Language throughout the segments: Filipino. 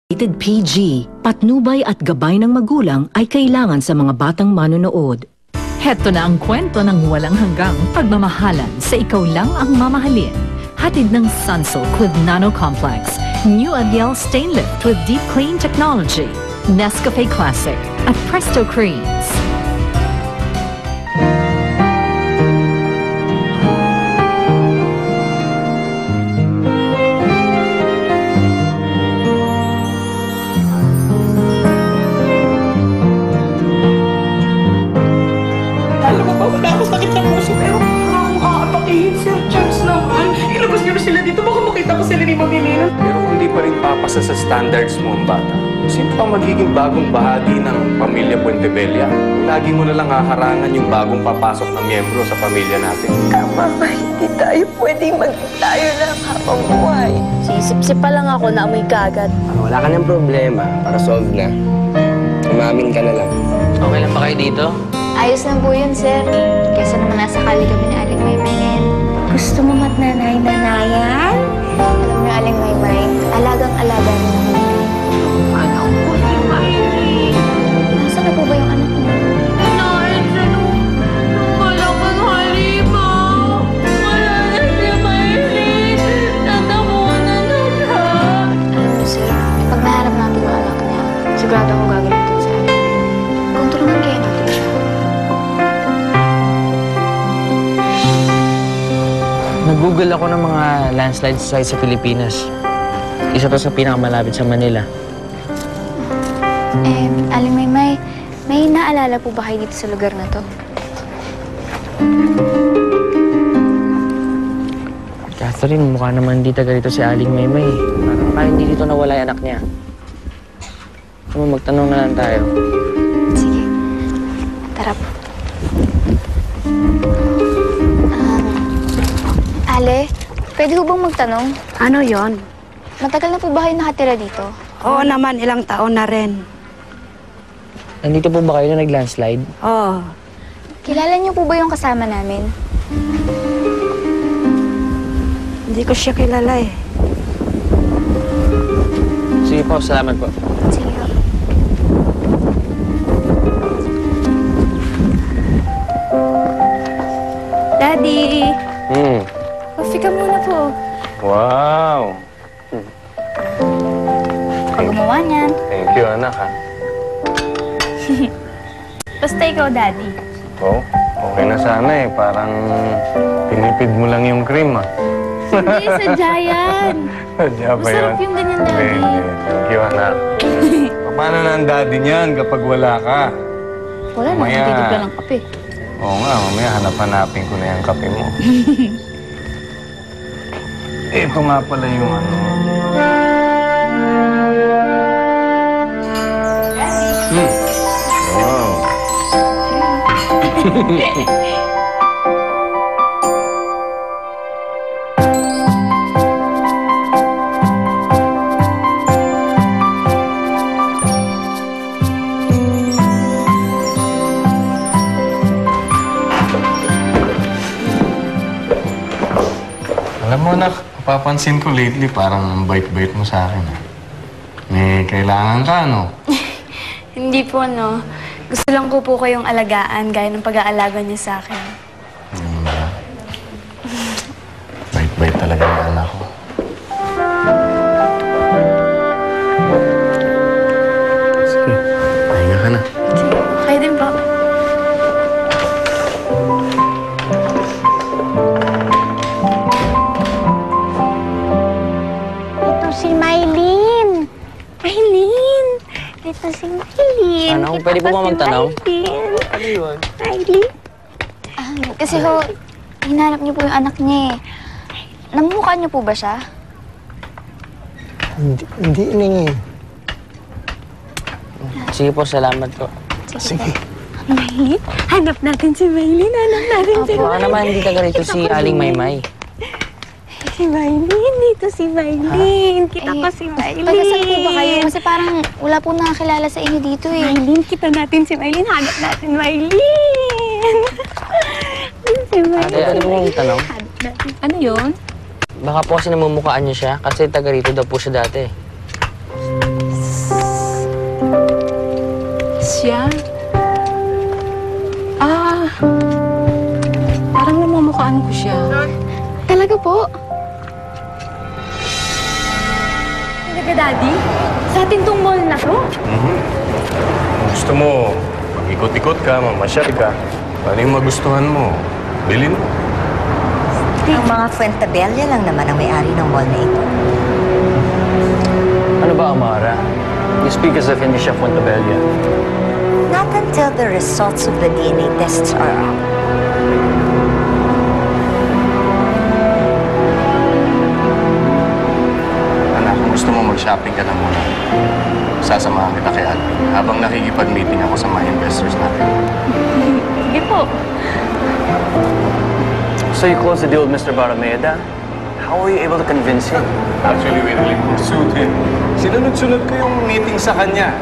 Rated PG, patnubay at gabay ng magulang ay kailangan sa mga batang manonood. Heto na ang kwento ng walang hanggang pagmamahalan sa ikaw lang ang mamahalin. Hatid ng Sunsilk with Nano Complex, New Adiel Stain Lift with Deep Clean Technology, Nescafe Classic at Presto Creams. Pero kung di pa rin papasa sa standards mo ang bata, sino pa magiging bagong bahagi ng pamilya Puentebella? Lagi mo na lang haharangan yung bagong papasok na miyembro sa pamilya natin. Tama ba? Hindi tayo pwedeng maging tayo lang habang buhay. Sisip-sip pa lang ako na amoy kagat. Wala ka ng problema. Para solve na. Umamin ka na lang. Okay lang ba kayo dito? Ayos lang po yun, sir. Kesa naman nasa kali kami ni Aling Maymay ngayon. Gusto mo matnanay-nanayan? Alam niyo, Aling Maymay, alagang-alaga niyo naman. Anak ko si Miley. Nasaan na po ba yung anak niyo? Naan siya nung malaking halimaw. Wala na si Miley. Natamunan na siya. Alam niyo, sir, pag naharap natin yung anak niya, sigurado ako gagawin ito sa akin. Kontrolin kaya natin siya. Nag-google ako ng mga landslide site sa Pilipinas. Isa to sa pinakamalapit sa Manila. Aling Maymay, may naalala po ba kayo dito sa lugar na to? Catherine, mukha naman hindi taga rito si Aling Maymay. Parang kaya hindi dito nawala yung anak niya. Magtanong na lang tayo. Sige. Tara po. Ale, pwede ho bang magtanong? Ano yon? Matagal na po ba kayo nakatira dito? Oo naman, ilang taon na rin. Nandito po ba kayo na nag-landslide? Oo. Kilala niyo po ba yung kasama namin? Hindi ko siya kilala eh. Sige po, salamat po. Sige ho. Daddy! Coffee ka muna po. Wow! Pag gumawa niyan. Thank you, anak, ha? Basta ikaw, Daddy. Oh, okay na sana eh. Parang pinipid mo lang yung cream, ha? Hindi, sadya yan. Sadya ba yun? Masarap yung ganyan, Daddy. Thank you, anak. Paano na ang daddy niyan kapag wala ka? Wala na, Mamaya. nagtitipla ng kape. Oo nga, mamaya hanap-hanapin ko na yung kape mo. Ito nga pala yung ano. Wow. Alam mo, anak, napapansin ko lately parang ang bait-bait mo sa akin. May kailangan ka, no? Hindi po, no. Gusto lang ko po kayong alagaan gaya ng pag-aalaga niyo sa akin. Ano ba? Bait-bait talaga yung anak ko. Sige, pahinga ka na. Kayo din po. Ito si Mylene. Mylene! Ito si Mylene. Ano? Pwede po ba magtanong? Ano yun? Mylene? Kasi ho, hinanap niyo po yung anak niya eh. Namumukha niyo po ba siya? Hindi iningi. Sige po, salamat po. Sige. Mylene? Hanap natin si Mylene. Hanap natin si Baka naman hindi taga rito si Aling Maymay. Si Mylene. Dito si Mylene. Kita ko si Mylene. Pagkasan po ba kayo? Kasi parang wala po nakakilala sa inyo dito eh. Mylene, kita natin si Mylene. Hanap natin Mylene. Si Mylene. Ate, pwede po magtanong? Hanap natin. Ano yun? Baka po kasi namumukhaan niyo siya kasi taga rito daw po siya dati. siya. Parang namumukhaan ko siya. Talaga po? Talaga, Daddy? Sa atin tong mall na to? Kung gusto mo, mag-ikot-ikot ka, mamasyal ka. Ano yung magustuhan mo? Bilhin mo. Ang mga Fuentabella lang naman ang may-ari ng mall na ito. Ano ba, Amara? You speak as if hindi siya Fuentabella. Not until the results of the DNA tests are out. Anak, kung gusto mo mag-shopping ka na muna, sasamahan kita kay Alvin habang nakikipag-meeting ako sa mga investors natin. Sige po. So you closed the deal with Mr. Barameda? How were you able to convince him? Actually, we really pursued him. Sinunod-sunod ko yung meeting sa kanya.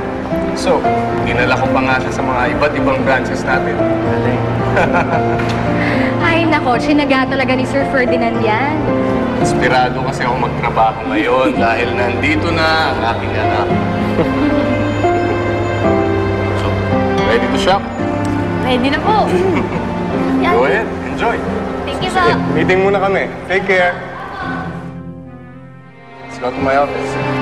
So, dinala ko pa nga siya sa mga iba't ibang branches natin. Ay, nako, sinaga talaga ni Sir Ferdinand yan. Inspirado kasi ako magtrabaho ngayon dahil nandito na ang aking anak. So, ready to shop? Ready na po. Go ahead, enjoy. Thank you, po. Meeting muna kami. Take care. Let's go to my office.